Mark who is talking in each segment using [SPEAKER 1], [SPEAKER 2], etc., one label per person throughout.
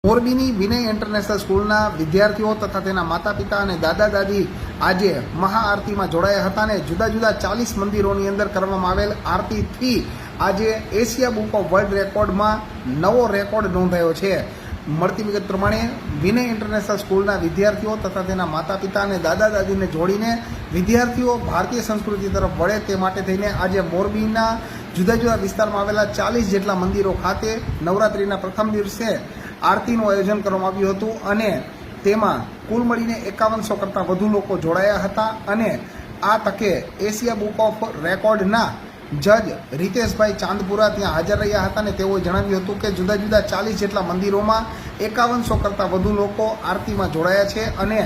[SPEAKER 1] મોરબીની વિનય ઇન્ટરનેશનલ સ્કૂલના વિદ્યાર્થીઓ તથા તેના માતા પિતા અને દાદા દાદી આજે મહાઆરતીમાં જોડાયા હતા અને જુદા જુદા 40 મંદિરોની અંદર કરવામાં આવેલ આરતીથી આજે એશિયા બુક ઓફ વર્લ્ડ રેકોર્ડમાં નવો રેકોર્ડ નોંધાયો છે। મળતી વિગત પ્રમાણે વિનય ઇન્ટરનેશનલ સ્કૂલના વિદ્યાર્થીઓ તથા તેના માતા પિતા અને દાદા દાદીને જોડીને વિદ્યાર્થીઓ ભારતીય સંસ્કૃતિ તરફ વળે તે માટે થઈને આજે મોરબીના જુદા જુદા વિસ્તારમાં આવેલા 40 જેટલા મંદિરો ખાતે નવરાત્રિના પ્રથમ દિવસે આરતીનું આયોજન કરવામાં આવ્યું હતું અને તેમાં કુલ મળીને 5100 કરતાં વધુ લોકો જોડાયા હતા અને આ તકે એશિયા બુક ઓફ રેકોર્ડના જજ રીતેશભાઈ ચાંદપુરા ત્યાં હાજર રહ્યા હતા અને તેઓએ જણાવ્યું હતું કે જુદા જુદા 40 જેટલા મંદિરોમાં 5100 કરતાં વધુ લોકો આરતીમાં જોડાયા છે અને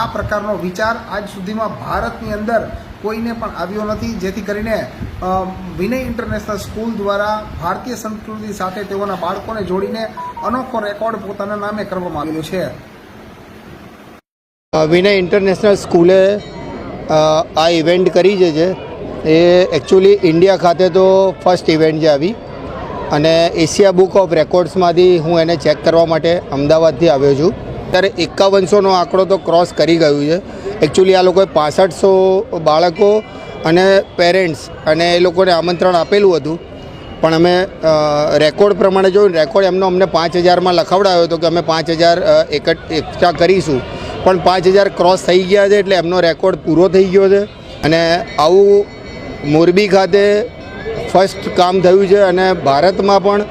[SPEAKER 1] આ પ્રકારનો વિચાર આજ સુધીમાં ભારતની અંદર કોઈને પણ આવ્યો નથી, જેથી કરીને વિનય ઇન્ટરનેશનલ સ્કૂલ દ્વારા ભારતીય સંસ્કૃતિ સાથે તેઓના બાળકોને જોડીને અનોખો રેકોર્ડ પોતાના નામે કરવામાં આવેલો છે।
[SPEAKER 2] વિનય ઇન્ટરનેશનલ સ્કૂલે આ ઇવેન્ટ કરી છે એ એકચ્યુઅલી ઇન્ડિયા ખાતે તો ફર્સ્ટ ઇવેન્ટ છે આવી અને એશિયા બુક ઓફ રેકોર્ડ્સમાંથી હું એને ચેક કરવા માટે અમદાવાદથી આવ્યો છું। ત્યારે 5100નો આંકડો તો ક્રોસ કરી ગયું છે। એકચ્યુઅલી આ લોકોએ 6500 બાળકો અને પેરેન્ટ્સ અને એ લોકોને આમંત્રણ આપેલું હતું, પણ અમે રેકોર્ડ પ્રમાણે જોયું, રેકોર્ડ એમનો અમને 5000માં લખાવડાયો હતો કે અમે 5000 એકઠા કરીશું, પણ 5000 ક્રોસ થઈ ગયા છે એટલે એમનો રેકોર્ડ પૂરો થઈ ગયો છે અને આવું મોરબી ખાતે ફર્સ્ટ કામ થયું છે અને ભારતમાં પણ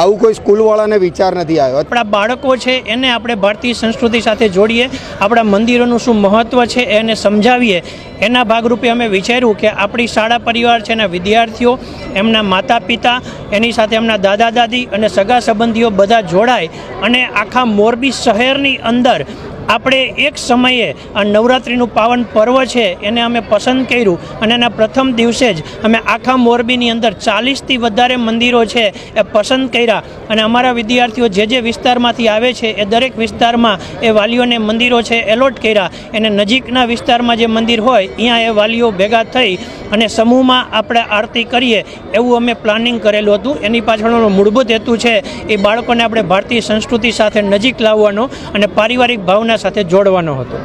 [SPEAKER 2] આવું કોઈ સ્કૂલવાળાને વિચાર નથી આવ્યો।
[SPEAKER 3] આપણા બાળકો છે એને આપણે ભારતીય સંસ્કૃતિ સાથે જોડીએ, આપણા મંદિરોનું શું મહત્ત્વ છે એને સમજાવીએ, એના ભાગરૂપે અમે વિચાર્યું કે આપણી શાળા પરિવાર છે એના વિદ્યાર્થીઓ, એમના માતા પિતા, એની સાથે એમના દાદા દાદી અને સગા સંબંધીઓ બધા જોડાય અને આખા મોરબી શહેરની અંદર આપણે એક સમયે આ નવરાત્રિનું પાવન પર્વ છે એને અમે પસંદ કર્યું અને એના પ્રથમ દિવસે જ અમે આખા મોરબીની અંદર 40થી વધારે મંદિરો છે એ પસંદ કર્યા અને અમારા વિદ્યાર્થીઓ જે વિસ્તારમાંથી આવે છે એ દરેક વિસ્તારમાં એ વાલીઓને મંદિરો છે એલોટ કર્યા, એને નજીકના વિસ્તારમાં જે મંદિર હોય અહીંયા એ વાલીઓ ભેગા થઈ અને સમૂહમાં આપણે આરતી કરીએ એવું અમે પ્લાનિંગ કરેલું હતું। એની પાછળનો મૂળભૂત હેતુ છે એ બાળકોને આપણે ભારતીય સંસ્કૃતિ સાથે નજીક લાવવાનો અને પારિવારિક ભાવના સાથે જોડવાનો હતો।